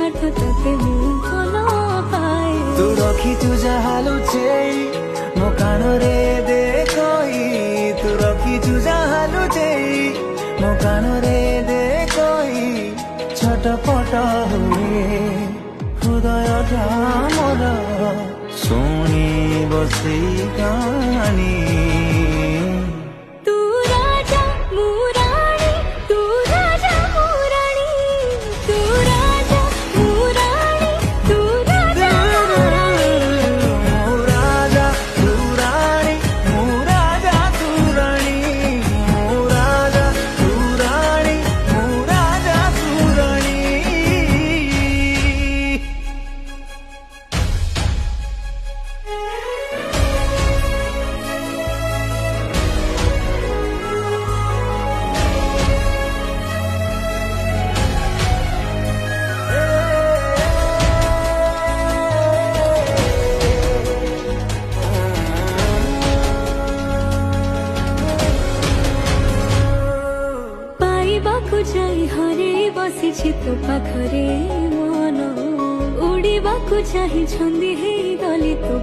निस्वार्थ तोते मु भल पाए तू रखिचु जाहा लुचेई मो कानरे देखई तू रखिचु जाहा लुचेई मो कानरे देखई छटपट हुए हृदयटा मोर शुणी बसी गानी तू राजा मु रानी तू राजा मु रानी तू राजा मु रानी तू राजा मु रानी तू राजा तू रानी मु राजा तू रानी मु राजा तू रानी पाइबाकु जाई हरे बसिछि तो पाखरे मन उड़ीबाकु चाहि छंदी हे गली तो